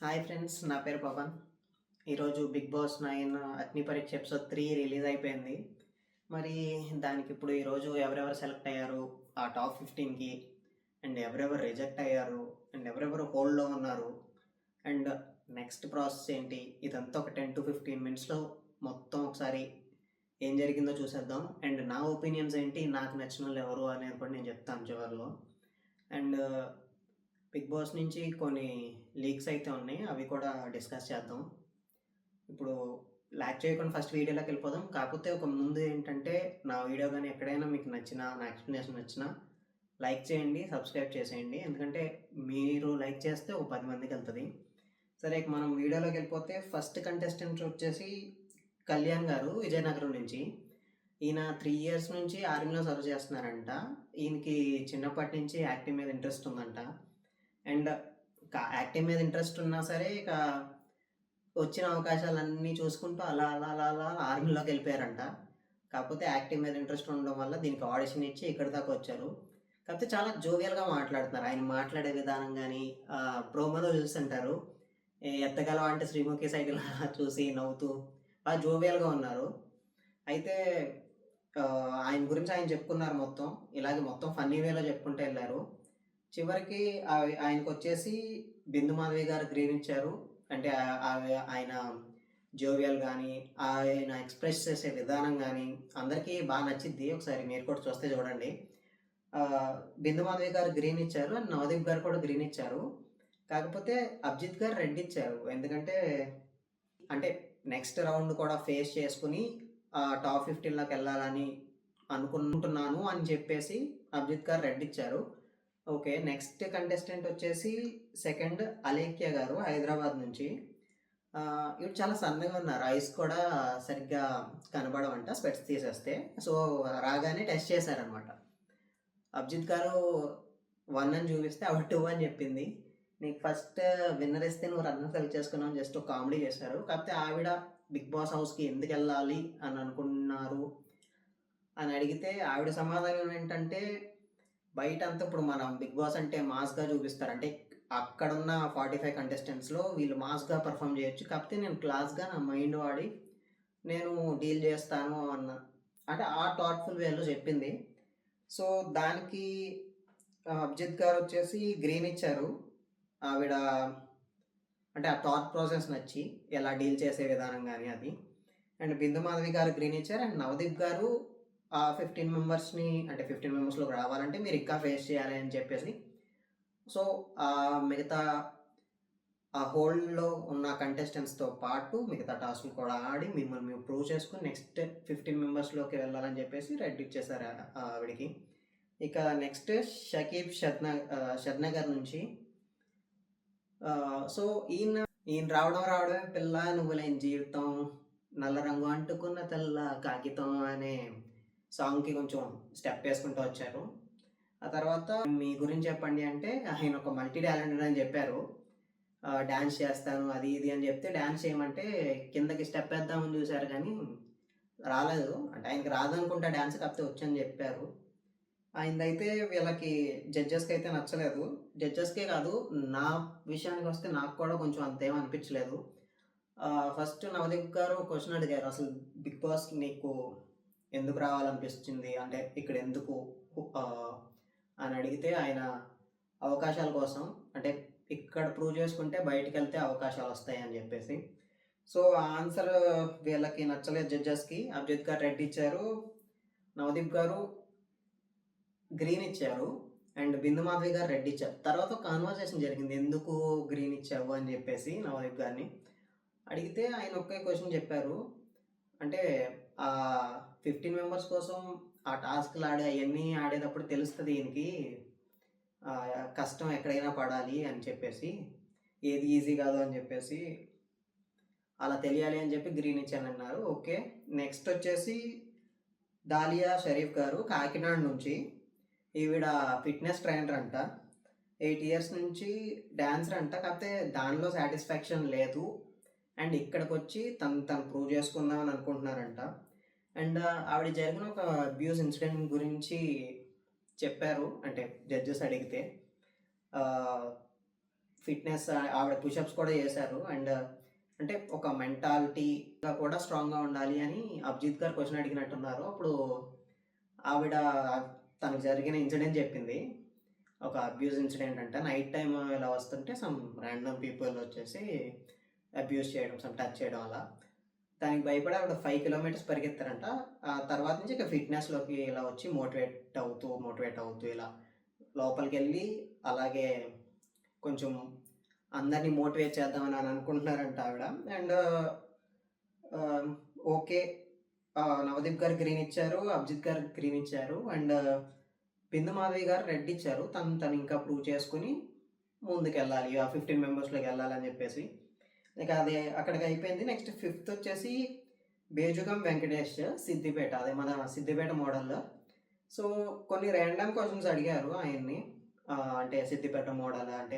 Hi friends, నా పేరు పవన్. ఈరోజు బిగ్ బాస్ 9 అగ్ని పరీక్ష ఎపిసోడ్ 3 రిలీజ్ అయిపోయింది. మరి దానికి ఇప్పుడు ఈరోజు ఎవరెవరు సెలెక్ట్ అయ్యారు ఆ టాప్ 15కి, అండ్ ఎవరెవరు రిజెక్ట్ అయ్యారు, అండ్ ఎవరెవరు హోల్డ్లో ఉన్నారు, అండ్ నెక్స్ట్ ప్రాసెస్ ఏంటి, ఇదంతా ఒక 10 to 15 మినిట్స్లో మొత్తం ఒకసారి ఏం జరిగిందో చూసేద్దాం. అండ్ నా ఒపీనియన్స్ ఏంటి, నాకు నచ్చిన వాళ్ళు ఎవరు అనేది కూడా నేను చెప్తాను చివరిలో. అండ్ బిగ్ బాస్ నుంచి కొన్ని లీక్స్ అయితే ఉన్నాయి, అవి కూడా డిస్కస్ చేద్దాం. ఇప్పుడు లాగ్ చేయకుండా ఫస్ట్ వీడియోలోకి వెళ్ళిపోదాం. కాకపోతే ఒక ముందు ఏంటంటే, నా వీడియో కానీ ఎక్కడైనా మీకు నచ్చినా, నా ఎక్స్ప్లెనేషన్ నచ్చినా లైక్ చేయండి, సబ్స్క్రైబ్ చేసేయండి. ఎందుకంటే మీరు లైక్ చేస్తే ఒక 10 మందికి వెళ్తుంది. సరే, ఇక మనం వీడియోలోకి వెళ్ళిపోతే ఫస్ట్ కంటెస్టెంట్ వచ్చేసి కళ్యాణ్ గారు, విజయనగరం నుంచి. ఈయన 3 ఇయర్స్ నుంచి ఆర్మీలో సర్వ్ చేస్తున్నారంట. ఈయనకి చిన్నప్పటి నుంచి యాక్టింగ్ మీద ఇంట్రెస్ట్ ఉందంట. అండ్ యాక్టింగ్ మీద ఇంట్రెస్ట్ ఉన్నా సరే, ఇక వచ్చిన అవకాశాలన్నీ చూసుకుంటూ అలా అలా అలా అలా ఆర్మీలోకి వెళ్ళిపోయారంట. కాకపోతే యాక్టింగ్ మీద ఇంట్రెస్ట్ ఉండడం వల్ల దీనికి ఆడిషన్ ఇచ్చి ఇక్కడి దాకా వచ్చారు. కాకపోతే చాలా జోవియల్గా మాట్లాడుతున్నారు. ఆయన మాట్లాడే విధానం కానీ ప్రోమోలో చూస్తుంటారు, ఎత్తగలవా అంటే శ్రీముఖి సైకిల్ చూసి నవ్వుతూ బాగా జోవియల్గా ఉన్నారు. అయితే ఆయన గురించి ఆయన చెప్పుకున్నారు మొత్తం. ఇలాగే మొత్తం ఫన్నీ వేలో చెప్పుకుంటూ వెళ్ళారు. చివరికి ఆయనకు వచ్చేసి బిందు మాధవి గారు గ్రీన్ ఇచ్చారు. అంటే ఆయన జోవియల్ కానీ, ఆయన ఎక్స్ప్రెస్ చేసే విధానం కానీ అందరికీ బాగా నచ్చిద్ది. ఒకసారి మీరు కూడా చూస్తే చూడండి. బిందు మాధవి గారు గ్రీన్ ఇచ్చారు, అండ్ నవదీప్ గారు కూడా గ్రీన్ ఇచ్చారు. కాకపోతే అభిజిత్ గారు రెడ్ ఇచ్చారు. ఎందుకంటే అంటే నెక్స్ట్ రౌండ్ కూడా ఫేస్ చేసుకుని టాప్ 15లోకి వెళ్ళాలని అనుకుంటున్నాను అని చెప్పేసి అభిజిత్ గారు రెడ్ ఇచ్చారు. ఓకే, నెక్స్ట్ కంటెస్టెంట్ వచ్చేసి సెకండ్ అలేఖ్య గారు, హైదరాబాద్ నుంచి. ఇవి చాలా సన్నగా ఉన్నారు, ఐస్ కూడా సరిగ్గా కనబడవంట స్పెట్స్ తీసేస్తే. సో రాగానే టెస్ట్ చేశారనమాట. అభిజిత్ గారు 1 అని చూపిస్తే ఆవిడ 2 అని చెప్పింది. నీకు ఫస్ట్ విన్నర్ ఇస్తే నువ్వు రన్నర్ సెలెక్ట్ చేసుకున్నావు జస్ట్ ఒక కామెడీ చేశారు. కాకపోతే ఆవిడ బిగ్ బాస్ హౌస్కి ఎందుకు వెళ్ళాలి అని అనుకున్నారు అని అడిగితే ఆవిడ సమాధానం ఏంటంటే, బయట అంతా ఇప్పుడు మనం బిగ్ బాస్ అంటే మాస్గా చూపిస్తారు. అంటే అక్కడున్న 45 కంటెస్టెంట్స్లో వీళ్ళు మాస్గా పర్ఫామ్ చేయొచ్చు. కాకపోతే నేను క్లాస్గా నా మైండ్ వాడి నేను డీల్ చేస్తాను అన్న, అంటే ఆ థాట్ఫుల్ వేలో చెప్పింది. సో దానికి అభిజిత్ గారు వచ్చేసి గ్రీన్ ఇచ్చారు. ఆవిడ అంటే ఆ థాట్ ప్రాసెస్ నచ్చి ఎలా డీల్ చేసే విధానం కానీ అది. అండ్ బిందు మాధవి గారు గ్రీన్ ఇచ్చారు. అండ్ నవదీప్ గారు 15 మెంబర్స్ని, అంటే 15 మెంబర్స్లోకి రావాలంటే మీరు ఇంకా ఫేస్ చేయాలి అని చెప్పేసి. సో మిగతా ఆ హోల్డ్లో ఉన్న కంటెస్టెంట్స్తో పాటు మిగతా టాస్క్లు కూడా ఆడి మిమ్మల్ని మేము ప్రూవ్ చేసుకుని నెక్స్ట్ 15 మెంబర్స్లోకి వెళ్ళాలని చెప్పేసి రెడ్ ఇచ్చేసారు ఆవిడికి. ఇక నెక్స్ట్ షకీబ్ షద్నగర్ నుంచి. సో ఈయన రావడమే పిల్ల నువ్వు లేని జీవితం, నల్ల రంగు అంటుకున్న తెల్ల కాగితం అనే సాంగ్కి కొంచెం స్టెప్ వేసుకుంటూ వచ్చారు. ఆ తర్వాత మీ గురించి చెప్పండి అంటే ఆయన ఒక మల్టీ టాలెంటెడ్ అని చెప్పారు. డ్యాన్స్ చేస్తాను అది ఇది అని చెప్తే డ్యాన్స్ చేయమంటే కిందకి స్టెప్ వేద్దామని చూశారు కానీ రాలేదు. అంటే ఆయనకి రాదనుకుంటా డ్యాన్స్, కాకపోతే వచ్చని చెప్పారు. ఆయనదైతే వీళ్ళకి జడ్జెస్కి అయితే నచ్చలేదు. జడ్జెస్కే కాదు, నా విషయానికి వస్తే నాకు కూడా కొంచెం అంతేం అనిపించలేదు. ఫస్ట్ నవదీప్ గారు క్వశ్చన్ అడిగారు, అసలు బిగ్ బాస్ నీకు ఎందుకు రావాలనిపిస్తుంది, అంటే ఇక్కడ ఎందుకు అని అడిగితే ఆయన అవకాశాల కోసం, అంటే ఇక్కడ ప్రూవ్ చేసుకుంటే బయటికి వెళ్తే అవకాశాలు వస్తాయి అని చెప్పేసి. సో ఆన్సర్ వీళ్ళకి నచ్చలేదు జడ్జెస్కి. అభిజిత్ గారు రెడ్ ఇచ్చారు, నవదీప్ గారు గ్రీన్ ఇచ్చారు, అండ్ బిందు మాధవి గారు రెడ్ ఇచ్చారు. తర్వాత కాన్వర్సేషన్ జరిగింది, ఎందుకు గ్రీన్ ఇచ్చావు అని చెప్పేసి నవదీప్ గారిని అడిగితే ఆయన ఒకే క్వశ్చన్ చెప్పారు. అంటే ఆ 15 మెంబర్స్ కోసం ఆ టాస్క్లు అవన్నీ ఆడేటప్పుడు తెలుస్తుంది ఈయనకి కష్టం ఎక్కడైనా పడాలి అని చెప్పేసి, ఏది ఈజీ కాదు అని చెప్పేసి అలా తెలియాలి అని చెప్పి గ్రీన్ ఇచ్చానన్నారు. ఓకే, నెక్స్ట్ వచ్చేసి దాలియా షరీఫ్ గారు, కాకినాడ నుంచి. ఈవిడ ఫిట్నెస్ ట్రైనర్ అంట, 8 ఇయర్స్ నుంచి డ్యాన్సర్ అంట. కాకపోతే దానిలో సాటిస్ఫాక్షన్ లేదు, అండ్ ఇక్కడికి వచ్చి తను ప్రూవ్ చేసుకుందామని అనుకుంటున్నారంట. అండ్ ఆవిడ జరిగిన ఒక అబ్యూస్ ఇన్సిడెంట్ గురించి చెప్పారు, అంటే జడ్జెస్ అడిగితే ఫిట్నెస్ ఆవిడ పుషప్స్ కూడా చేశారు. అండ్ అంటే ఒక మెంటాలిటీగా కూడా స్ట్రాంగ్గా ఉండాలి అని అభిజిత్ గారు క్వశ్చన్ అడిగినట్టున్నారు. అప్పుడు ఆవిడ తనకు జరిగిన ఇన్సిడెంట్ చెప్పింది. ఒక అబ్యూజ్ ఇన్సిడెంట్ అంట. నైట్ టైమ్ ఇలా వస్తుంటే సమ్ ర్యాండమ్ పీపుల్ వచ్చేసి అబ్యూజ్ చేయడం, సమ్ టచ్ చేయడం అలా. దానికి భయపడి ఆవిడ 5 కిలోమీటర్స్ పరిగెత్తారంట. ఆ తర్వాత నుంచి ఇక ఫిట్నెస్లోకి ఇలా వచ్చి మోటివేట్ అవుతూ ఇలా లోపలికెళ్ళి అలాగే కొంచెం అందరినీ మోటివేట్ చేద్దామని అనుకుంటున్నారంట ఆవిడ. అండ్ ఓకే, నవదీప్ గారు గ్రీన్ ఇచ్చారు, అభిజిత్ గారు గ్రీన్ ఇచ్చారు, అండ్ బిందు మాధవి గారు రెడ్ ఇచ్చారు. తను ఇంకా ప్రూవ్ చేసుకుని ముందుకెళ్ళాలి, ఆ 15 మెంబర్స్లోకి వెళ్ళాలని చెప్పేసి. ఇక అది అక్కడికి అయిపోయింది. నెక్స్ట్ 5th వచ్చేసి బేజుగం వెంకటేష్, సిద్దిపేట, అదే మన సిద్దిపేట మోడల్లో. సో కొన్ని ర్యాండమ్ క్వశ్చన్స్ అడిగారు ఆయన్ని. అంటే సిద్దిపేట మోడల్ అంటే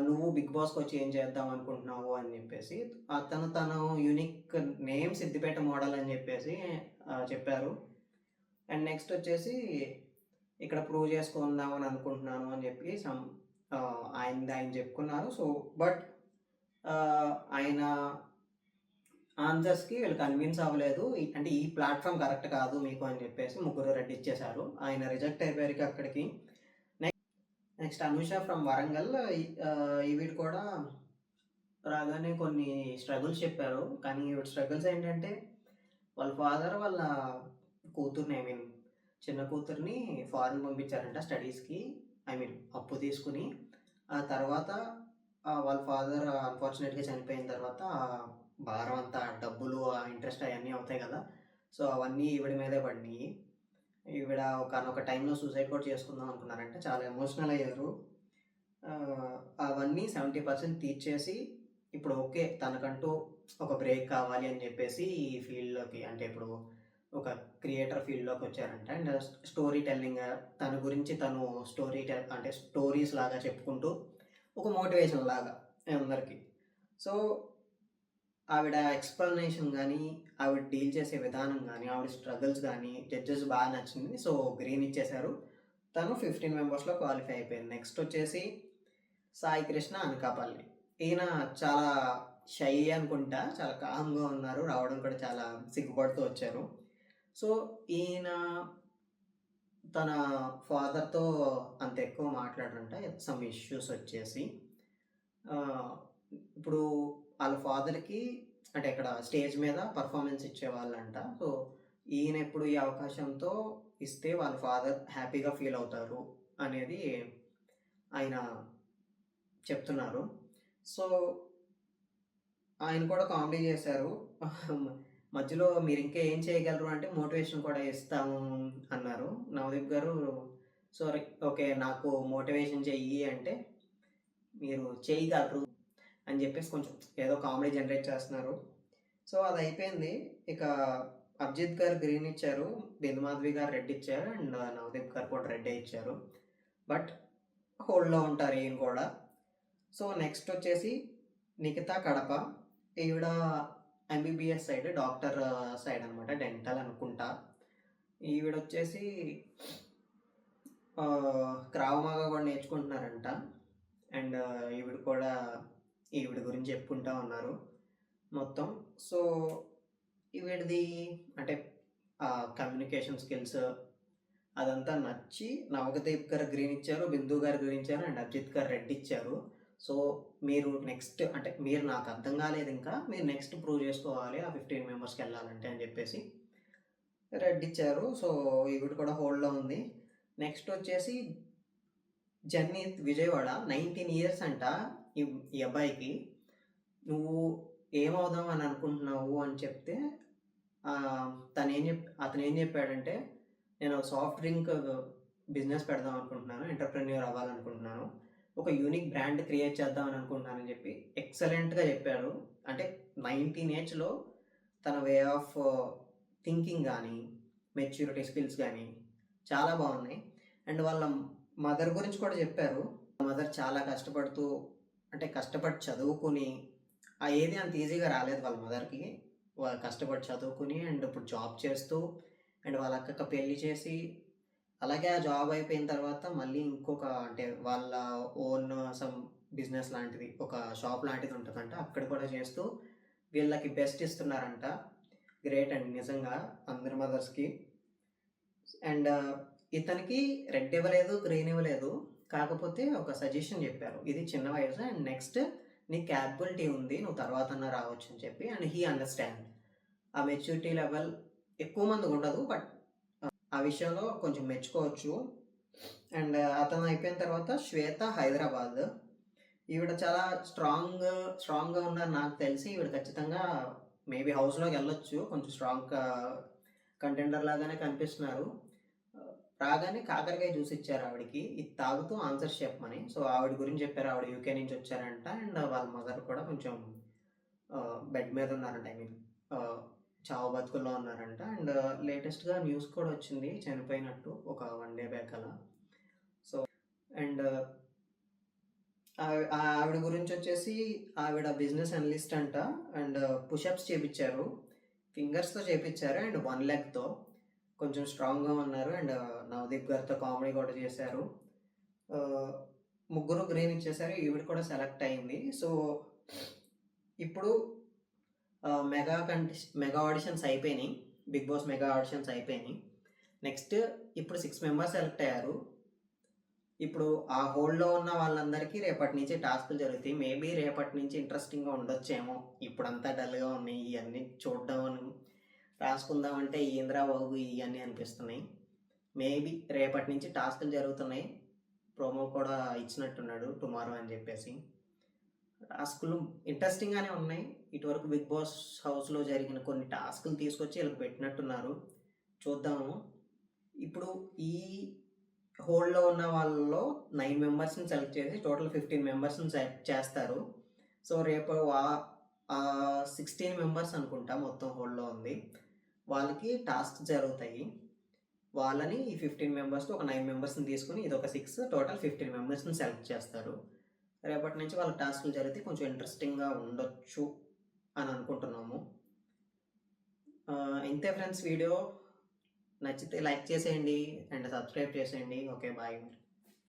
నువ్వు బిగ్ బాస్కి వచ్చి ఏం చేద్దాం అనుకుంటున్నావు అని చెప్పేసి తను యూనిక్ నేమ్ సిద్దిపేట మోడల్ అని చెప్పేసి చెప్పారు. అండ్ నెక్స్ట్ వచ్చేసి ఇక్కడ ప్రూవ్ చేసుకుందామని అనుకుంటున్నాను అని చెప్పి ఆయన చెప్పుకున్నారు. సో బట్ ఆయన ఆన్సర్స్కి వీళ్ళు కన్విన్స్ అవ్వలేదు. అంటే ఈ ప్లాట్ఫామ్ కరెక్ట్ కాదు మీకు అని చెప్పేసి ముగ్గురు రెడ్ ఇచ్చేశారు. ఆయన రిజెక్ట్ అయిపోయారు అక్కడికి. Next Anusha from Warangal. ఈవిడ కూడా రాగానే కొన్ని స్ట్రగుల్స్ చెప్పారు. కానీ ఈవిడ స్ట్రగుల్స్ ఏంటంటే వాళ్ళ ఫాదర్ వాళ్ళ కూతుర్ని, చిన్న కూతుర్ని ఫారెన్ పంపించారంట స్టడీస్కి. అప్పు తీసుకుని. ఆ తర్వాత వాళ్ళ ఫాదర్ అన్ఫార్చునేట్గా చనిపోయిన తర్వాత భారం అంతా, డబ్బులు, ఇంట్రెస్ట్ అవన్నీ అవుతాయి కదా. సో అవన్నీ ఈవిడ మీదే పడినాయి. ఈవిడ ఒకనొక టైంలో సూసైడ్ కూడా చేసుకుందాం అనుకున్నారంటే, చాలా ఎమోషనల్ అయ్యారు. అవన్నీ 70% తీర్చేసి ఇప్పుడు ఓకే, తనకంటూ ఒక బ్రేక్ కావాలి అని చెప్పేసి ఈ ఫీల్డ్లోకి, అంటే ఇప్పుడు ఒక క్రియేటర్ ఫీల్డ్లోకి వచ్చారంట. అండ్ స్టోరీ టెల్లింగ్, తన గురించి తను అంటే స్టోరీస్ లాగా చెప్పుకుంటూ ఒక మోటివేషన్ లాగా అందరికీ. సో ఆవిడ ఎక్స్ప్లెనేషన్ కానీ, ఆవిడ డీల్ చేసే విధానం కానీ, ఆవిడ స్ట్రగుల్స్ కానీ జడ్జెస్ బాగా నచ్చింది. సో గ్రీన్ ఇచ్చేశారు. తను 15 మెంబర్స్లో క్వాలిఫై అయిపోయింది. నెక్స్ట్ వచ్చేసి సాయి కృష్ణ అనకాపల్లి. ఈయన చాలా షై అనుకుంటా, చాలా కామ్గా ఉన్నారు. రావడం కూడా చాలా సిగ్గుపడుతూ వచ్చారు. సో ఈయన తన ఫాదర్తో అంత ఎక్కువ మాట్లాడరంట, సమ్ ఇష్యూస్ వచ్చేసి. ఇప్పుడు వాళ్ళ ఫాదర్కి అంటే ఇక్కడ స్టేజ్ మీద పర్ఫార్మెన్స్ ఇచ్చేవాళ్ళంట. సో ఈయన ఎప్పుడు ఈ అవకాశంతో ఇస్తే వాళ్ళ ఫాదర్ హ్యాపీగా ఫీల్ అవుతారు అనేది ఆయన చెప్తున్నారు. సో ఆయన కూడా కామెడీ చేశారు. మధ్యలో మీరు ఇంకా ఏం చేయగలరు అంటే మోటివేషన్ కూడా ఇస్తాము అన్నారు నవదీప్ గారు. సారీ, ఓకే, నాకు మోటివేషన్ చెయ్యి అంటే మీరు చేయగలరు అని చెప్పేసి కొంచెం ఏదో కామెడీ జనరేట్ చేస్తున్నారు. సో అది అయిపోయింది. ఇక అభిజిత్ గారు గ్రీన్ ఇచ్చారు, బిందు మాధవి గారు రెడ్ ఇచ్చారు, అండ్ నవదీప్ గారు కూడా రెడ్ ఇచ్చారు. బట్ హోల్డ్లో ఉంటారు ఈయన కూడా. సో నెక్స్ట్ వచ్చేసి నిఖితా కడప. ఈవిడ ఎంబీబీఎస్ సైడ్, డాక్టర్ సైడ్ అనమాట, డెంటల్ అనుకుంటా. ఈవిడ వచ్చేసి క్రావమాగా కూడా నేర్చుకుంటున్నారంట. అండ్ ఈవిడ గురించి చెప్పుకుంటా ఉన్నారు మొత్తం. సో ఈవిడది అంటే కమ్యూనికేషన్ స్కిల్స్ అదంతా నచ్చి నవదీప్ గారు గ్రీన్ ఇచ్చారు, బిందు గారు గ్రీన్ ఇచ్చారు, అండ్ అభిజిత్ గారు రెడ్ ఇచ్చారు. సో మీరు నెక్స్ట్ అంటే మీరు నాకు అర్థం కాలేదు, ఇంకా మీరు నెక్స్ట్ ప్రూవ్ చేసుకోవాలి ఆ 15 మెంబర్స్కి వెళ్ళాలంటే అని చెప్పేసి రెడ్ ఇచ్చారు. సో ఈవిడ కూడా హోల్డ్లో ఉంది. నెక్స్ట్ వచ్చేసి జర్నీత్ విజయవాడ, 19 ఇయర్స్ అంట ఈ అబ్బాయికి. నువ్వు ఏమవుదాం అని అనుకుంటున్నావు అని చెప్తే అతను ఏం చెప్పాడంటే, నేను సాఫ్ట్ డ్రింక్ బిజినెస్ పెడదాం అనుకుంటున్నాను, ఎంటర్ప్రెన్యూర్ అవ్వాలనుకుంటున్నాను, ఒక యూనిక్ బ్రాండ్ క్రియేట్ చేద్దామని అనుకుంటున్నాను అని చెప్పి ఎక్సలెంట్గా చెప్పారు. అంటే 19 ఏజ్లో తన వే ఆఫ్ థింకింగ్ కానీ, మెచ్యూరిటీ స్కిల్స్ కానీ చాలా బాగున్నాయి. అండ్ వాళ్ళ మదర్ గురించి కూడా చెప్పారు. మదర్ చాలా కష్టపడి చదువుకుని, ఏది అంత ఈజీగా రాలేదు వాళ్ళ మదర్కి. వాళ్ళు కష్టపడి చదువుకుని అండ్ ఇప్పుడు జాబ్ చేస్తూ, అండ్ వాళ్ళ అక్కకి పెళ్లి చేసి అలాగే ఆ జాబ్ అయిపోయిన తర్వాత మళ్ళీ ఇంకొక అంటే వాళ్ళ ఓన్ సమ్ బిజినెస్ లాంటిది ఒక షాప్ లాంటిది ఉంటుందంట. అక్కడ కూడా చేస్తూ వీళ్ళకి బెస్ట్ ఇస్తున్నారంట. గ్రేట్ అండి నిజంగా అందరి మదర్స్‌కి. అండ్ ఇతనికి రెడ్ ఇవ్వలేదు, గ్రీన్ ఇవ్వలేదు. కాకపోతే ఒక సజెషన్ చెప్పారు. ఇది చిన్న వయసు అండ్ నెక్స్ట్ నీకు క్యాపబిలిటీ ఉంది. నువ్వు తర్వాతన్నా రావచ్చు అని చెప్పి అండ్ హీ అండర్‌స్టాండ్. ఆ మెచ్యూరిటీ లెవెల్ ఎక్కువ మందికుండదు. బట్ ఆ విషయంలో కొంచెం మెచ్చుకోవచ్చు. అండ్ అతను అయిపోయిన తర్వాత శ్వేత హైదరాబాద్. ఈవిడ చాలా స్ట్రాంగ్‌గా ఉన్నారు నాకు తెలిసి. ఈవిడ ఖచ్చితంగా మేబీ హౌస్‌లోకి వెళ్ళొచ్చు. కొంచెం స్ట్రాంగ్ కంటెండర్ లాగానే కనిపిస్తున్నారు. రాగానే కాకరకాయ జ్యూస్ ఇచ్చారు ఆవిడకి. ఇది తాగుతూ ఆన్సర్స్ చెప్పమని. సో, ఆవిడ గురించి చెప్పారు. ఆవిడ యూకే నుంచి వచ్చారంట. అండ్ వాళ్ళ మదర్ కూడా కొంచెం బెడ్ మీద ఉన్నారంట. ఐ మీన్ చావు బతుకుల్లో ఉన్నారంట. అండ్ లేటెస్ట్‌గా న్యూస్ కూడా వచ్చింది చనిపోయినట్టు ఒక 1 డే బ్యాక్ అలా. సో, అండ్ ఆవిడ గురించొచ్చేసి ఆవిడ బిజినెస్ అనలిస్ట్ అంట. అండ్ పుషప్స్ చేపిచ్చారు. ఫింగర్స్‌తో చేపిచ్చారు అండ్ 1 లెగ్‌తో. కొంచెం స్ట్రాంగ్‌గా ఉన్నారు. అండ్ నవదీప్ గారితో కామెడీ కూడా చేశారు. ముగ్గురు గ్రీన్ ఇచ్చేసారు. ఈవిడ కూడా సెలెక్ట్ అయింది. సో, ఇప్పుడు మెగా ఆడిషన్స్ అయిపోయినాయి. బిగ్ బాస్ మెగా ఆడిషన్స్ అయిపోయినాయి. నెక్స్ట్ ఇప్పుడు 6 మెంబర్స్ సెలెక్ట్ అయ్యారు. ఇప్పుడు ఆ హోల్డ్‌లో ఉన్న వాళ్ళందరికీ రేపటి నుంచి టాస్క్‌లు జరుగుతాయి. మేబీ రేపటి నుంచి ఇంట్రెస్టింగ్‌గా ఉండొచ్చేమో. ఇప్పుడంతా డల్‌గా ఉన్నాయి. ఇయన్నీ చూడ్డం రాసుకుందామంటే ఏందిరా బాబు ఇయన్నీ అనిపిస్తున్నాయి. మేబీ రేపటి నుంచి టాస్క్‌లు జరుగుతున్నాయి. ప్రోమో కూడా ఇచ్చినట్టున్నాడు టుమారో అని చెప్పేసి. టాస్క్‌లు ఇంట్రెస్టింగ్‌గానే ఉన్నాయి. ఇటువరకు బిగ్ బాస్ హౌస్‌లో జరిగిన కొన్ని టాస్క్‌లు తీసుకొచ్చి ఈళ్ళకి పెట్టినట్టున్నారు. చూద్దాము. ఇప్పుడు ఈ హోల్డ్‌లో ఉన్న వాళ్ళలో 9 మెంబర్స్‌ని సెలెక్ట్ చేసి టోటల్ 15 మెంబర్స్‌ని చేస్తారు. సో, రేపు 16 మెంబర్స్ అనుకుంటా మొత్తం హోల్డ్‌లో ఉంది. వాళ్ళకి టాస్క్స్ జరుగుతాయి. వాళ్ళని ఈ 15 మెంబర్స్‌లో ఒక 9 మెంబర్స్‌ని తీసుకొని ఇదొక 6 టోటల్ 15 మెంబర్స్‌ని సెలెక్ట్ చేస్తారు. రేపటి నుంచి వాళ్ళకి టాస్క్‌లు జరిగితే కొంచెం ఇంట్రెస్టింగ్‌గా ఉండొచ్చు అని అనుకుంటున్నాము. ఇంతే ఫ్రెండ్స్ వీడియో. నచ్చితే లైక్ చేసేయండి అండ్ సబ్స్క్రైబ్ చేసేయండి. ఓకే. బాయ్.